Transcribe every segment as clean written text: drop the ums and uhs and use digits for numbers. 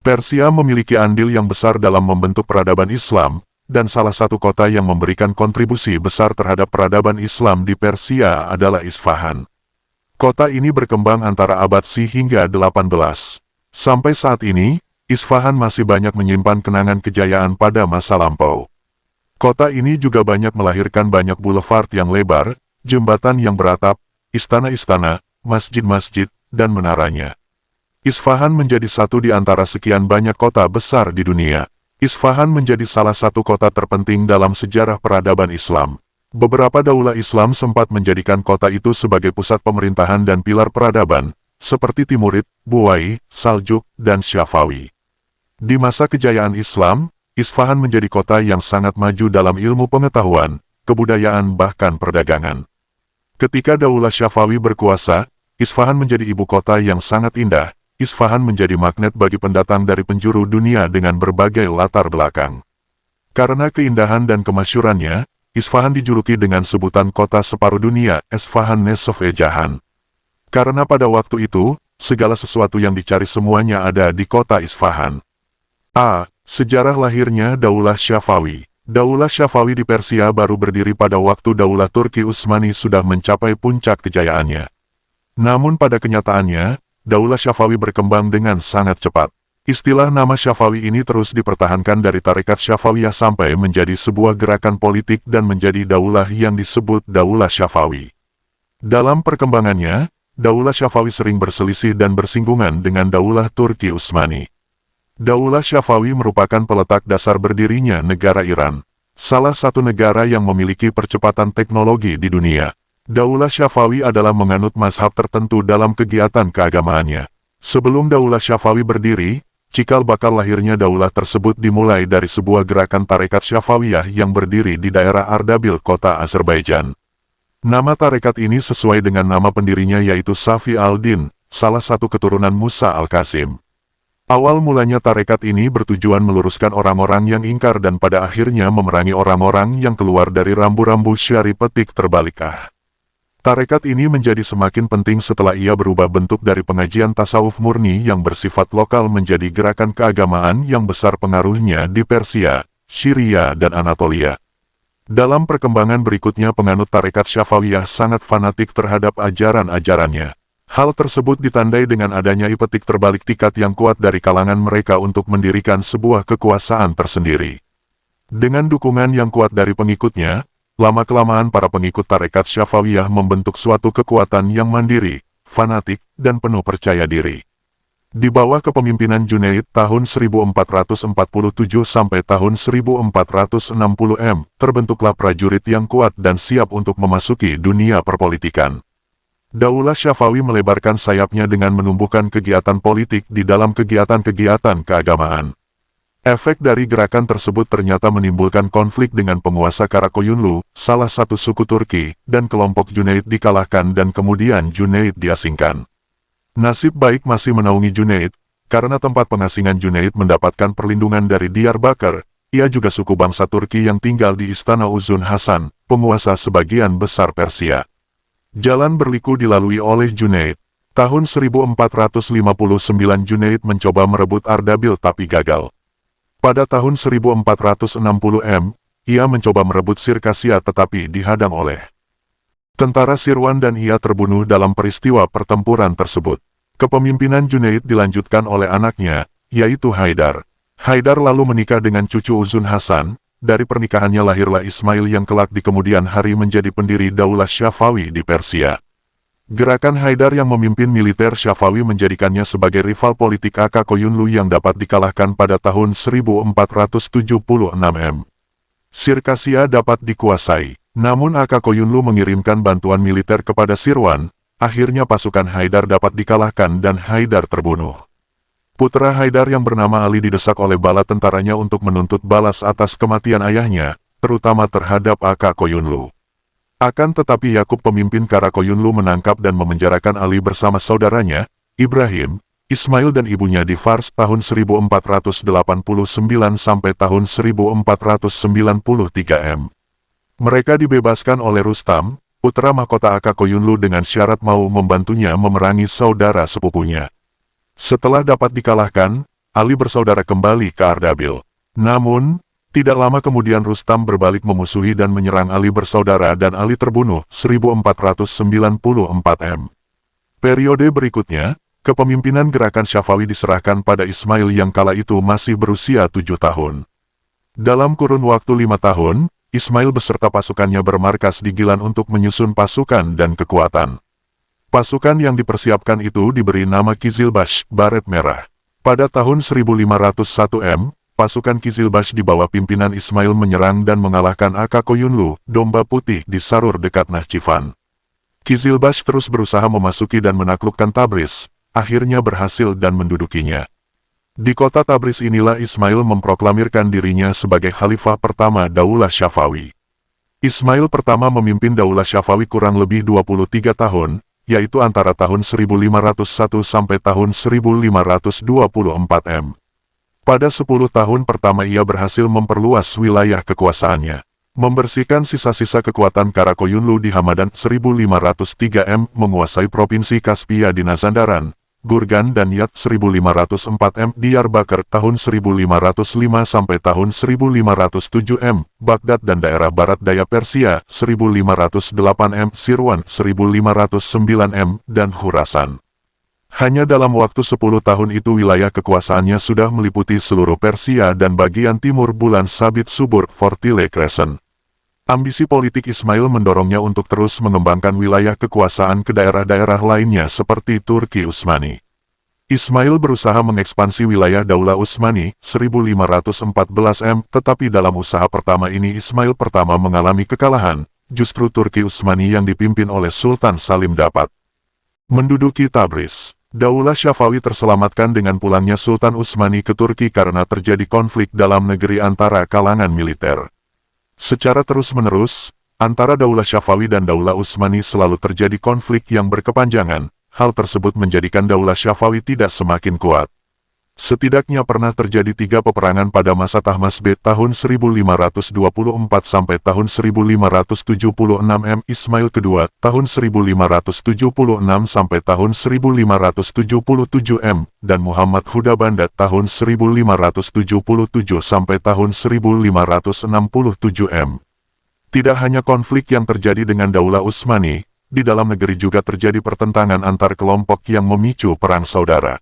Persia memiliki andil yang besar dalam membentuk peradaban Islam, dan salah satu kota yang memberikan kontribusi besar terhadap peradaban Islam di Persia adalah Isfahan. Kota ini berkembang antara abad C hingga 18. Sampai saat ini, Isfahan masih banyak menyimpan kenangan kejayaan pada masa lampau. Kota ini juga banyak melahirkan banyak boulevard yang lebar, jembatan yang beratap, istana-istana, masjid-masjid, dan menaranya. Isfahan menjadi satu di antara sekian banyak kota besar di dunia. Isfahan menjadi salah satu kota terpenting dalam sejarah peradaban Islam. Beberapa daulah Islam sempat menjadikan kota itu sebagai pusat pemerintahan dan pilar peradaban, seperti Timurid, Buwai, Saljuk, dan Syafawi. Di masa kejayaan Islam, Isfahan menjadi kota yang sangat maju dalam ilmu pengetahuan, kebudayaan bahkan perdagangan. Ketika daulah Syafawi berkuasa, Isfahan menjadi ibu kota yang sangat indah. Isfahan menjadi magnet bagi pendatang dari penjuru dunia dengan berbagai latar belakang. Karena keindahan dan kemasyurannya, Isfahan dijuluki dengan sebutan kota separuh dunia, Isfahan Nesof-e Jahan. Karena pada waktu itu, segala sesuatu yang dicari semuanya ada di kota Isfahan. Sejarah lahirnya Daulah Syafawi. Daulah Syafawi di Persia baru berdiri pada waktu Daulah Turki Utsmani sudah mencapai puncak kejayaannya. Namun pada kenyataannya, Daulah Syafawi berkembang dengan sangat cepat. Istilah nama Syafawi ini terus dipertahankan dari tarekat Syafawiyah sampai menjadi sebuah gerakan politik dan menjadi daulah yang disebut Daulah Syafawi. Dalam perkembangannya, Daulah Syafawi sering berselisih dan bersinggungan dengan Daulah Turki Utsmani. Daulah Syafawi merupakan peletak dasar berdirinya negara Iran, salah satu negara yang memiliki percepatan teknologi di dunia. Daulah Syafawi adalah menganut mazhab tertentu dalam kegiatan keagamaannya. Sebelum Daulah Syafawi berdiri, cikal bakal lahirnya daulah tersebut dimulai dari sebuah gerakan tarekat Syafawiyah yang berdiri di daerah Ardabil, kota Azerbaijan. Nama tarekat ini sesuai dengan nama pendirinya yaitu Safi al-Din, salah satu keturunan Musa al-Qasim. Awal mulanya tarekat ini bertujuan meluruskan orang-orang yang ingkar dan pada akhirnya memerangi orang-orang yang keluar dari rambu-rambu syari petik terbalik. Tarekat ini menjadi semakin penting setelah ia berubah bentuk dari pengajian tasawuf murni yang bersifat lokal menjadi gerakan keagamaan yang besar pengaruhnya di Persia, Syria, dan Anatolia. Dalam perkembangan berikutnya penganut tarekat Syafawiyah sangat fanatik terhadap ajaran-ajarannya. Hal tersebut ditandai dengan adanya petik terbalik tikat yang kuat dari kalangan mereka untuk mendirikan sebuah kekuasaan tersendiri. Dengan dukungan yang kuat dari pengikutnya, lama-kelamaan para pengikut tarekat Syafawiyah membentuk suatu kekuatan yang mandiri, fanatik, dan penuh percaya diri. Di bawah kepemimpinan Junaid tahun 1447 sampai tahun 1460 terbentuklah prajurit yang kuat dan siap untuk memasuki dunia perpolitikan. Daulah Syafawi melebarkan sayapnya dengan menumbuhkan kegiatan politik di dalam kegiatan-kegiatan keagamaan. Efek dari gerakan tersebut ternyata menimbulkan konflik dengan penguasa Karakoyunlu, salah satu suku Turki, dan kelompok Junaid dikalahkan dan kemudian Junaid diasingkan. Nasib baik masih menaungi Junaid, karena tempat pengasingan Junaid mendapatkan perlindungan dari Diyarbakir. Ia juga suku bangsa Turki yang tinggal di Istana Uzun Hasan, penguasa sebagian besar Persia. Jalan berliku dilalui oleh Junaid. Tahun 1459 Junaid mencoba merebut Ardabil tapi gagal. Pada tahun 1460 ia mencoba merebut Sirkasia tetapi dihadang oleh tentara Sirwan dan ia terbunuh dalam peristiwa pertempuran tersebut. Kepemimpinan Junaid dilanjutkan oleh anaknya, yaitu Haidar. Haidar lalu menikah dengan cucu Uzun Hasan. Dari pernikahannya lahirlah Ismail yang kelak di kemudian hari menjadi pendiri Daulah Syafawi di Persia. Gerakan Haidar yang memimpin militer Syafawi menjadikannya sebagai rival politik Aka Koyunlu yang dapat dikalahkan pada tahun 1476 Sirkasia dapat dikuasai. Namun Aka Koyunlu mengirimkan bantuan militer kepada Sirwan, akhirnya pasukan Haidar dapat dikalahkan dan Haidar terbunuh. Putra Haidar yang bernama Ali didesak oleh bala tentaranya untuk menuntut balas atas kematian ayahnya, terutama terhadap Aka Koyunlu. Akan tetapi Yakub pemimpin Karakoyunlu menangkap dan memenjarakan Ali bersama saudaranya, Ibrahim, Ismail dan ibunya di Fars tahun 1489 sampai tahun 1493 Mereka dibebaskan oleh Rustam, putra mahkota Aka Koyunlu dengan syarat mau membantunya memerangi saudara sepupunya. Setelah dapat dikalahkan, Ali bersaudara kembali ke Ardabil. Namun, tidak lama kemudian Rustam berbalik memusuhi dan menyerang Ali bersaudara dan Ali terbunuh 1494 M. Periode berikutnya, kepemimpinan gerakan Syafawi diserahkan pada Ismail yang kala itu masih berusia 7 tahun. Dalam kurun waktu 5 tahun, Ismail beserta pasukannya bermarkas di Gilan untuk menyusun pasukan dan kekuatan. Pasukan yang dipersiapkan itu diberi nama Kizilbash, Baret Merah. Pada tahun 1501 M, pasukan Kizilbash di bawah pimpinan Ismail menyerang dan mengalahkan Aka Koyunlu, domba putih di Sarur dekat Nahchivan. Kizilbash terus berusaha memasuki dan menaklukkan Tabriz, akhirnya berhasil dan mendudukinya. Di kota Tabriz inilah Ismail memproklamirkan dirinya sebagai khalifah pertama Daulah Syafawi. Ismail pertama memimpin Daulah Syafawi kurang lebih 23 tahun, yaitu antara tahun 1501 sampai tahun 1524 M. Pada 10 tahun pertama ia berhasil memperluas wilayah kekuasaannya. Membersihkan sisa-sisa kekuatan Karakoyunlu di Hamadan 1503 M, menguasai provinsi Kaspia di Mazandaran, Gurgan dan Yat 1504 M, Diyarbakir tahun 1505 sampai tahun 1507 M, Baghdad dan daerah barat daya Persia 1508 M, Sirwan 1509 M, dan Khurasan. Hanya dalam waktu 10 tahun itu wilayah kekuasaannya sudah meliputi seluruh Persia dan bagian timur Bulan Sabit Subur Fortile Crescent. Ambisi politik Ismail mendorongnya untuk terus mengembangkan wilayah kekuasaan ke daerah-daerah lainnya seperti Turki Utsmani. Ismail berusaha mengekspansi wilayah Daulah Utsmani 1514 M, tetapi dalam usaha pertama ini Ismail pertama mengalami kekalahan, justru Turki Utsmani yang dipimpin oleh Sultan Salim dapat menduduki Tabriz. Daulah Syafawi terselamatkan dengan pulangnya Sultan Utsmani ke Turki karena terjadi konflik dalam negeri antara kalangan militer. Secara terus-menerus, antara Daulah Syafawi dan Daulah Utsmani selalu terjadi konflik yang berkepanjangan. Hal tersebut menjadikan Daulah Syafawi tidak semakin kuat. Setidaknya pernah terjadi 3 peperangan pada masa Tahmasp tahun 1524 sampai tahun 1576 M. Ismail II tahun 1576 sampai tahun 1577 M. dan Muhammad Hudabanda tahun 1577 sampai tahun 1567 M. Tidak hanya konflik yang terjadi dengan Daulah Utsmani, di dalam negeri juga terjadi pertentangan antar kelompok yang memicu perang saudara.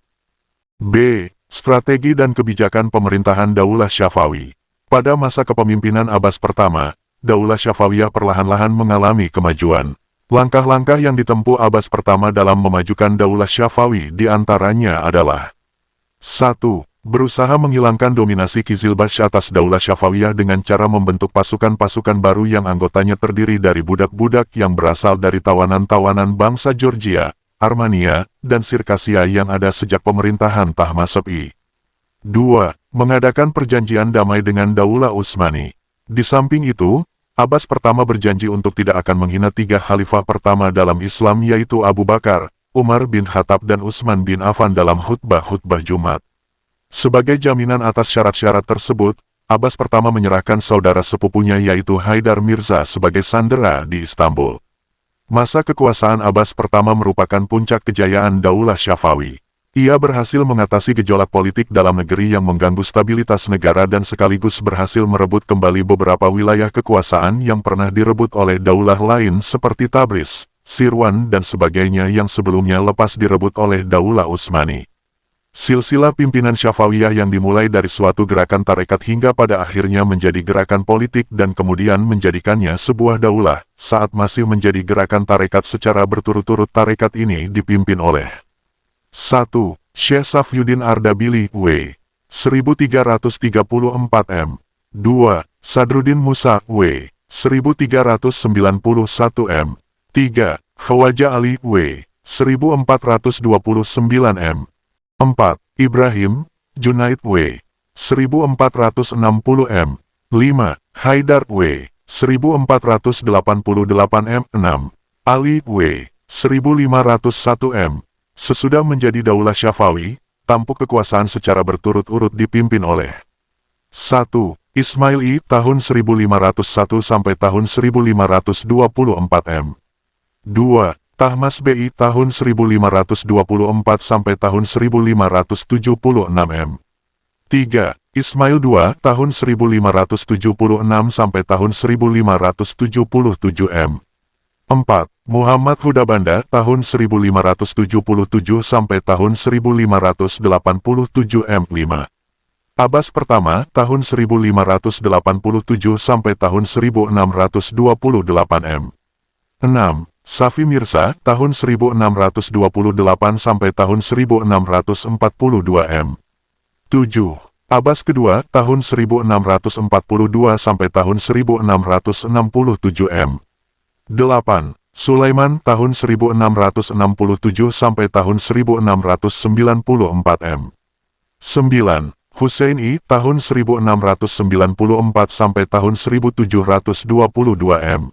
B. Strategi dan kebijakan pemerintahan Daulah Syafawi. Pada masa kepemimpinan Abbas pertama, Daulah Syafawiyah perlahan-lahan mengalami kemajuan. Langkah-langkah yang ditempuh Abbas pertama dalam memajukan Daulah Syafawi diantaranya adalah 1. Berusaha menghilangkan dominasi Kizilbash atas Daulah Syafawiyah dengan cara membentuk pasukan-pasukan baru yang anggotanya terdiri dari budak-budak yang berasal dari tawanan-tawanan bangsa Georgia, Armenia, dan Sirkasia yang ada sejak pemerintahan Tahmasp I. 2. Mengadakan perjanjian damai dengan Daulah Utsmani. Di samping itu, Abbas pertama berjanji untuk tidak akan menghina 3 khalifah pertama dalam Islam yaitu Abu Bakar, Umar bin Khattab dan Utsman bin Affan dalam khutbah-khutbah Jumat. Sebagai jaminan atas syarat-syarat tersebut, Abbas pertama menyerahkan saudara sepupunya yaitu Haidar Mirza sebagai sandera di Istanbul. Masa kekuasaan Abbas pertama merupakan puncak kejayaan Daulah Syafawi. Ia berhasil mengatasi gejolak politik dalam negeri yang mengganggu stabilitas negara dan sekaligus berhasil merebut kembali beberapa wilayah kekuasaan yang pernah direbut oleh daulah lain seperti Tabriz, Sirwan dan sebagainya yang sebelumnya lepas direbut oleh Daulah Utsmani. Silsilah pimpinan Syafawiyah yang dimulai dari suatu gerakan tarekat hingga pada akhirnya menjadi gerakan politik dan kemudian menjadikannya sebuah daulah. Saat masih menjadi gerakan tarekat secara berturut-turut tarekat ini dipimpin oleh 1. Syekh Safyuddin Ardabili W. 1334 M. 2. Sadruddin Musa W. 1391 M. 3. Khawaja Ali W. 1429 M. 4. Ibrahim Junaid W. 1460 M. 5. Haidar W. 1488 M. 6. Ali W. 1501 M. Sesudah menjadi Daulah Syafawi, tampuk kekuasaan secara berturut-urut dipimpin oleh 1. Ismail I tahun 1501 sampai tahun 1524 M. 2. Tahmasp I tahun 1524 sampai tahun 1576 M. 3. Ismail II tahun 1576 sampai tahun 1577 M. 4. Muhammad Hudabanda tahun 1577 sampai tahun 1587 M. 5. Abbas pertama tahun 1587 sampai tahun 1628 M. 6. Safi Mirza tahun 1628 sampai tahun 1642 M. 7. Abbas kedua tahun 1642 sampai tahun 1667 M. 8. Sulaiman tahun 1667 sampai tahun 1694 M. 9. Husaini tahun 1694 sampai tahun 1722 M.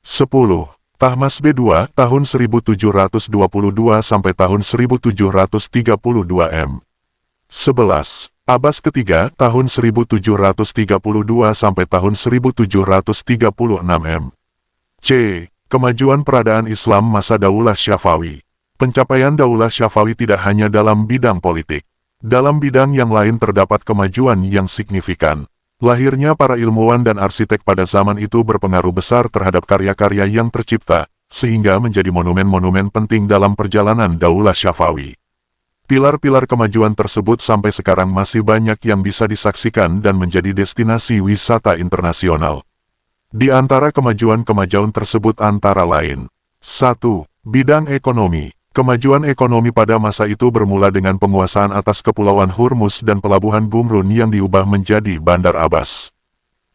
10. Tahmasp II tahun 1722 sampai tahun 1732 M. 11. Abbas ketiga tahun 1732 sampai tahun 1736 M. C. Kemajuan peradaan Islam masa Daulah Syafawi. Pencapaian Daulah Syafawi tidak hanya dalam bidang politik. Dalam bidang yang lain terdapat kemajuan yang signifikan. Lahirnya para ilmuwan dan arsitek pada zaman itu berpengaruh besar terhadap karya-karya yang tercipta, sehingga menjadi monumen-monumen penting dalam perjalanan Daulah Syafawi. Pilar-pilar kemajuan tersebut sampai sekarang masih banyak yang bisa disaksikan dan menjadi destinasi wisata internasional. Di antara kemajuan-kemajuan tersebut antara lain: 1. Bidang ekonomi. Kemajuan ekonomi pada masa itu bermula dengan penguasaan atas Kepulauan Hormuz dan pelabuhan Gumrun yang diubah menjadi Bandar Abbas.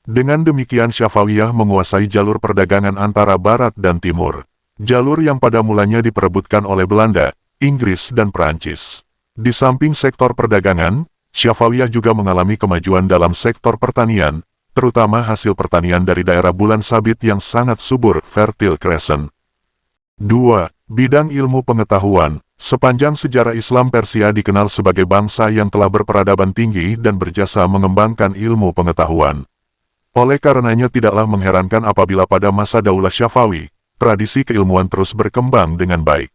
Dengan demikian Syafawiyah menguasai jalur perdagangan antara Barat dan Timur. Jalur yang pada mulanya diperebutkan oleh Belanda, Inggris dan Perancis. Di samping sektor perdagangan, Syafawiyah juga mengalami kemajuan dalam sektor pertanian, terutama hasil pertanian dari daerah Bulan Sabit yang sangat subur, Fertile Crescent. 2. Bidang ilmu pengetahuan. Sepanjang sejarah Islam, Persia dikenal sebagai bangsa yang telah berperadaban tinggi dan berjasa mengembangkan ilmu pengetahuan. Oleh karenanya tidaklah mengherankan apabila pada masa Daulah Syafawi, tradisi keilmuan terus berkembang dengan baik.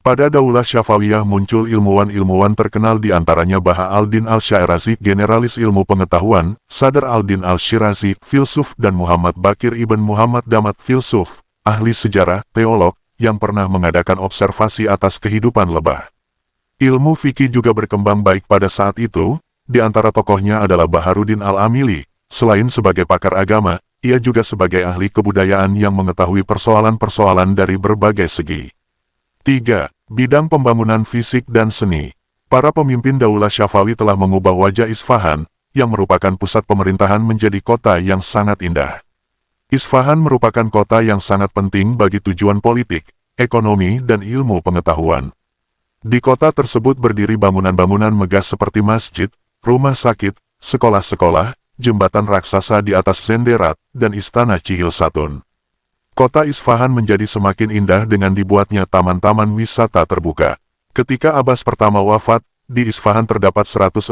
Pada Daulah Syafawiyah muncul ilmuwan-ilmuwan terkenal di antaranya Baha al-Din al-Syairazi, generalis ilmu pengetahuan, Sadr al-Din al-Shirazi, filsuf, dan Muhammad Bakir ibn Muhammad Damat, filsuf, ahli sejarah, teolog, yang pernah mengadakan observasi atas kehidupan lebah. Ilmu fikih juga berkembang baik pada saat itu, di antara tokohnya adalah Baharuddin al-Amili. Selain sebagai pakar agama, ia juga sebagai ahli kebudayaan yang mengetahui persoalan-persoalan dari berbagai segi. 3. Bidang pembangunan fisik dan seni. Para pemimpin Daulah Syafawi telah mengubah wajah Isfahan, yang merupakan pusat pemerintahan, menjadi kota yang sangat indah. Isfahan merupakan kota yang sangat penting bagi tujuan politik, ekonomi, dan ilmu pengetahuan. Di kota tersebut berdiri bangunan-bangunan megah seperti masjid, rumah sakit, sekolah-sekolah, jembatan raksasa di atas Zenderat, dan istana Cihil Satun. Kota Isfahan menjadi semakin indah dengan dibuatnya taman-taman wisata terbuka. Ketika Abbas pertama wafat, di Isfahan terdapat 162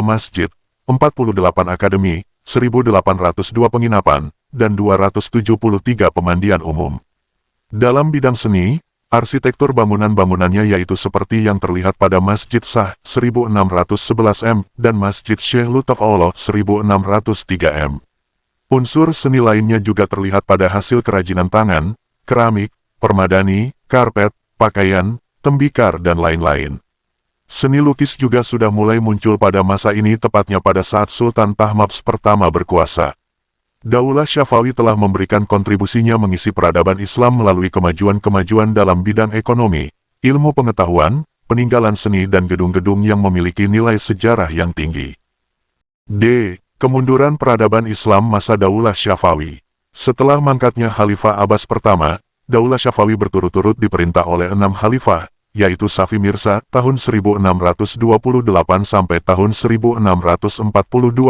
masjid, 48 akademi, 1.802 penginapan, dan 273 pemandian umum. Dalam bidang seni, arsitektur bangunan-bangunannya yaitu seperti yang terlihat pada Masjid Shah 1611 M dan Masjid Syekh Lutaf Allah 1603 M. Unsur seni lainnya juga terlihat pada hasil kerajinan tangan, keramik, permadani, karpet, pakaian, tembikar, dan lain-lain. Seni lukis juga sudah mulai muncul pada masa ini, tepatnya pada saat Sultan Tahmasp pertama berkuasa. Daulah Syafawi telah memberikan kontribusinya mengisi peradaban Islam melalui kemajuan-kemajuan dalam bidang ekonomi, ilmu pengetahuan, peninggalan seni, dan gedung-gedung yang memiliki nilai sejarah yang tinggi. D. Kemunduran peradaban Islam masa Daulah Syafawi. Setelah mangkatnya Khalifah Abbas pertama, Daulah Syafawi berturut-turut diperintah oleh 6 khalifah, yaitu Safi Mirza tahun 1628 sampai tahun 1642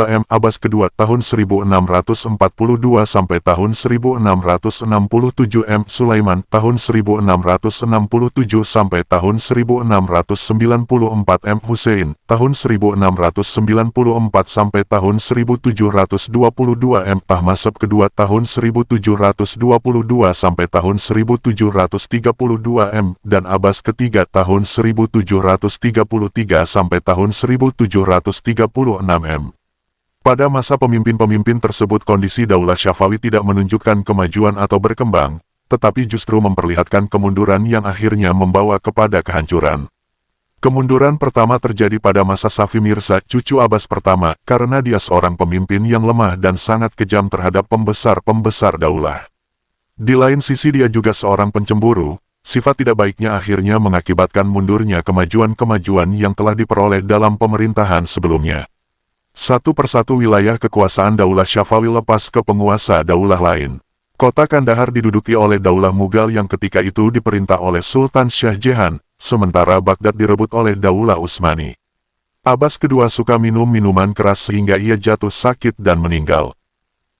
M, Abbas kedua tahun 1642 sampai tahun 1667 M, Sulaiman tahun 1667 sampai tahun 1694 M, Hussein tahun 1694 sampai tahun 1722 M, Tahmasp kedua tahun 1722 sampai tahun 1732 M, dan Abbas ketiga ketiga tahun 1733 sampai tahun 1736 m. Pada masa pemimpin-pemimpin tersebut kondisi Daulah Syafawi tidak menunjukkan kemajuan atau berkembang, tetapi justru memperlihatkan kemunduran yang akhirnya membawa kepada kehancuran. Kemunduran pertama terjadi pada masa Safi Mirza, cucu Abbas pertama, karena dia seorang pemimpin yang lemah dan sangat kejam terhadap pembesar-pembesar daulah. Di lain sisi dia juga seorang pencemburu, sifat tidak baiknya akhirnya mengakibatkan mundurnya kemajuan-kemajuan yang telah diperoleh dalam pemerintahan sebelumnya. Satu persatu wilayah kekuasaan Daulah Syafawi lepas ke penguasa daulah lain. Kota Kandahar diduduki oleh Daulah Mughal yang ketika itu diperintah oleh Sultan Shah Jahan, sementara Baghdad direbut oleh Daulah Utsmani. Abbas kedua suka minum minuman keras sehingga ia jatuh sakit dan meninggal.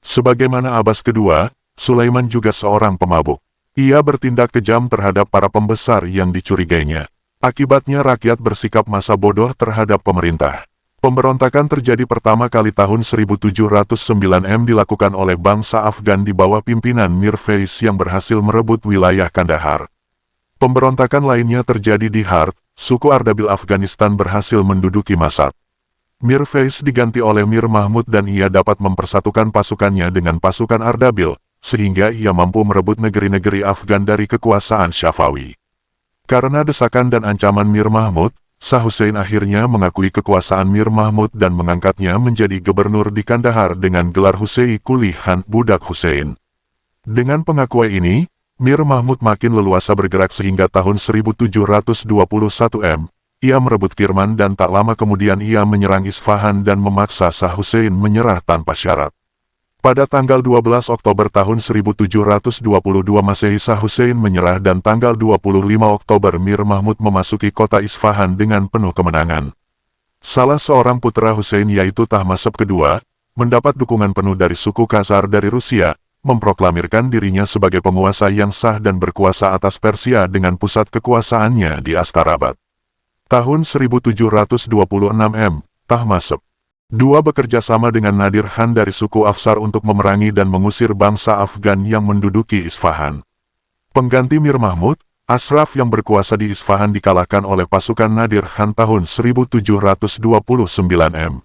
Sebagaimana Abbas kedua, Sulaiman juga seorang pemabuk. Ia bertindak kejam terhadap para pembesar yang dicurigainya. Akibatnya rakyat bersikap masa bodoh terhadap pemerintah. Pemberontakan terjadi pertama kali tahun 1709 m dilakukan oleh bangsa Afgan di bawah pimpinan Mir Faiz yang berhasil merebut wilayah Kandahar. Pemberontakan lainnya terjadi di Herat, suku Ardabil Afghanistan berhasil menduduki Masat. Mir Faiz diganti oleh Mir Mahmud dan ia dapat mempersatukan pasukannya dengan pasukan Ardabil, sehingga ia mampu merebut negeri-negeri Afgan dari kekuasaan Syafawi. Karena desakan dan ancaman Mir Mahmud, Shah Hussein akhirnya mengakui kekuasaan Mir Mahmud dan mengangkatnya menjadi gubernur di Kandahar dengan gelar Hussein Quli Khan, budak Hussein. Dengan pengakuan ini, Mir Mahmud makin leluasa bergerak sehingga tahun 1721 m, ia merebut Kirman dan tak lama kemudian ia menyerang Isfahan dan memaksa Shah Hussein menyerah tanpa syarat. Pada tanggal 12 Oktober tahun 1722 Masehi Shah Hussein menyerah dan tanggal 25 Oktober Mir Mahmud memasuki kota Isfahan dengan penuh kemenangan. Salah seorang putra Hussein yaitu Tahmasp kedua, mendapat dukungan penuh dari suku Khazar dari Rusia, memproklamirkan dirinya sebagai penguasa yang sah dan berkuasa atas Persia dengan pusat kekuasaannya di Astarabad. Tahun 1726 m, Tahmasp II bekerja sama dengan Nadir Khan dari suku Afsar untuk memerangi dan mengusir bangsa Afgan yang menduduki Isfahan. Pengganti Mir Mahmud, Ashraf yang berkuasa di Isfahan dikalahkan oleh pasukan Nadir Khan tahun 1729 m.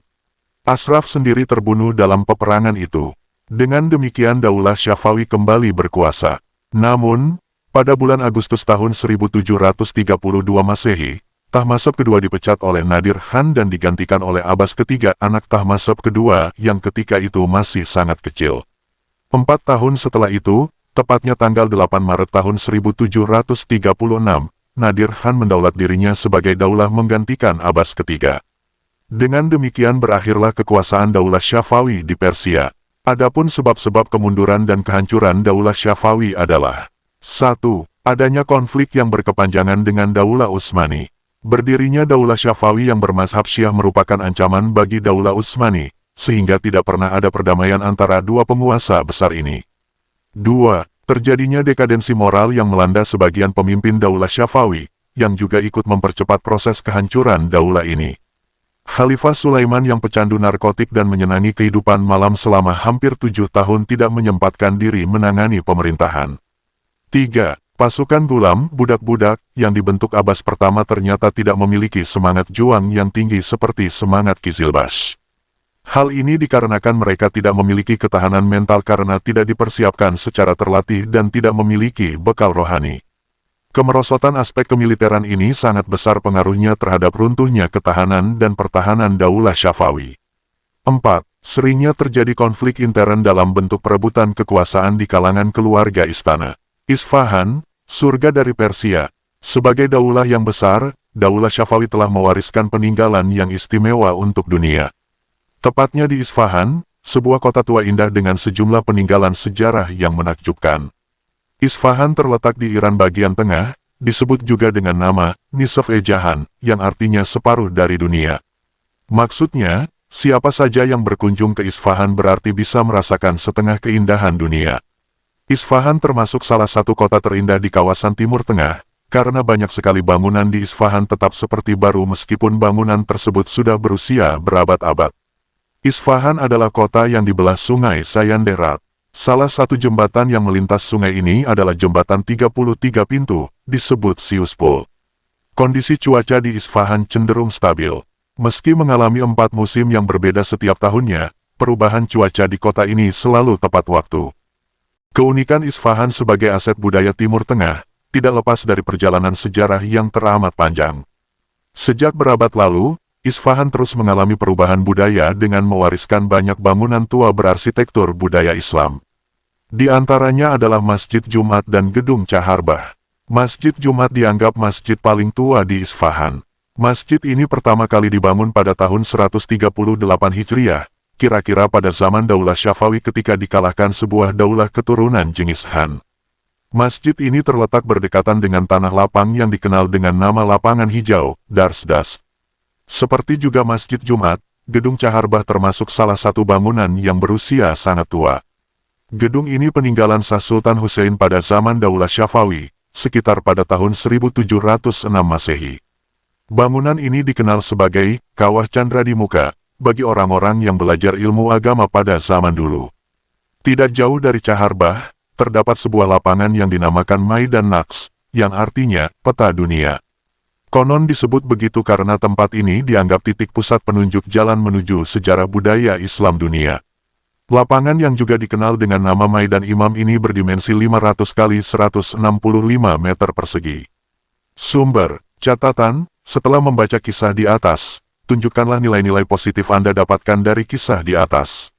Ashraf sendiri terbunuh dalam peperangan itu. Dengan demikian Daulah Syafawi kembali berkuasa. Namun, pada bulan Agustus tahun 1732 Masehi, Tahmasp kedua dipecat oleh Nadir Khan dan digantikan oleh Abbas ketiga, anak Tahmasp kedua yang ketika itu masih sangat kecil. 4 tahun setelah itu, tepatnya tanggal 8 Maret tahun 1736, Nadir Khan mendaulat dirinya sebagai daulah menggantikan Abbas ketiga. Dengan demikian berakhirlah kekuasaan Daulah Syafawi di Persia. Adapun sebab-sebab kemunduran dan kehancuran Daulah Syafawi adalah 1. Adanya konflik yang berkepanjangan dengan Daulah Utsmani. Berdirinya Daulah Syafawi yang bermazhab Syiah merupakan ancaman bagi Daulah Utsmani, sehingga tidak pernah ada perdamaian antara dua penguasa besar ini. 2. Terjadinya dekadensi moral yang melanda sebagian pemimpin Daulah Syafawi, yang juga ikut mempercepat proses kehancuran daulah ini. Khalifah Sulaiman yang pecandu narkotik dan menyenangi kehidupan malam selama hampir 7 tahun tidak menyempatkan diri menangani pemerintahan. 3. Pasukan gulam, budak-budak, yang dibentuk Abbas pertama ternyata tidak memiliki semangat juang yang tinggi seperti semangat Qizilbash. Hal ini dikarenakan mereka tidak memiliki ketahanan mental karena tidak dipersiapkan secara terlatih dan tidak memiliki bekal rohani. Kemerosotan aspek kemiliteran ini sangat besar pengaruhnya terhadap runtuhnya ketahanan dan pertahanan Daulah Syafawi. 4. Seringnya terjadi konflik intern dalam bentuk perebutan kekuasaan di kalangan keluarga istana. Isfahan, surga dari Persia. Sebagai daulah yang besar, Daulah Syafawi telah mewariskan peninggalan yang istimewa untuk dunia. Tepatnya di Isfahan, sebuah kota tua indah dengan sejumlah peninggalan sejarah yang menakjubkan. Isfahan terletak di Iran bagian tengah, disebut juga dengan nama Nisf-e-Jahan, yang artinya separuh dari dunia. Maksudnya, siapa saja yang berkunjung ke Isfahan berarti bisa merasakan setengah keindahan dunia. Isfahan termasuk salah satu kota terindah di kawasan Timur Tengah, karena banyak sekali bangunan di Isfahan tetap seperti baru meskipun bangunan tersebut sudah berusia berabad-abad. Isfahan adalah kota yang dibelah sungai Sayanderat. Salah satu jembatan yang melintas sungai ini adalah jembatan 33 pintu, disebut Siuspul. Kondisi cuaca di Isfahan cenderung stabil. Meski mengalami 4 musim yang berbeda setiap tahunnya, perubahan cuaca di kota ini selalu tepat waktu. Keunikan Isfahan sebagai aset budaya Timur Tengah, tidak lepas dari perjalanan sejarah yang teramat panjang. Sejak berabad lalu, Isfahan terus mengalami perubahan budaya dengan mewariskan banyak bangunan tua berarsitektur budaya Islam. Di antaranya adalah Masjid Jumat dan Gedung Chaharbagh. Masjid Jumat dianggap masjid paling tua di Isfahan. Masjid ini pertama kali dibangun pada tahun 138 Hijriah, kira-kira pada zaman Daulah Syafawi ketika dikalahkan sebuah daulah keturunan Genghis Khan. Masjid ini terletak berdekatan dengan tanah lapang yang dikenal dengan nama Lapangan Hijau, Darsdast. Seperti juga Masjid Jumat, Gedung Chaharbagh termasuk salah satu bangunan yang berusia sangat tua. Gedung ini peninggalan Shah Sultan Hussein pada zaman Daulah Syafawi, sekitar pada tahun 1706 Masehi. Bangunan ini dikenal sebagai Kawah Chandra di Muka, bagi orang-orang yang belajar ilmu agama pada zaman dulu. Tidak jauh dari Chaharbagh, terdapat sebuah lapangan yang dinamakan Maidan Naqsh, yang artinya peta dunia. Konon disebut begitu karena tempat ini dianggap titik pusat penunjuk jalan menuju sejarah budaya Islam dunia. Lapangan yang juga dikenal dengan nama Maidan Imam ini berdimensi 500 kali 165 meter persegi. Sumber, catatan, setelah membaca kisah di atas, tunjukkanlah nilai-nilai positif Anda dapatkan dari kisah di atas.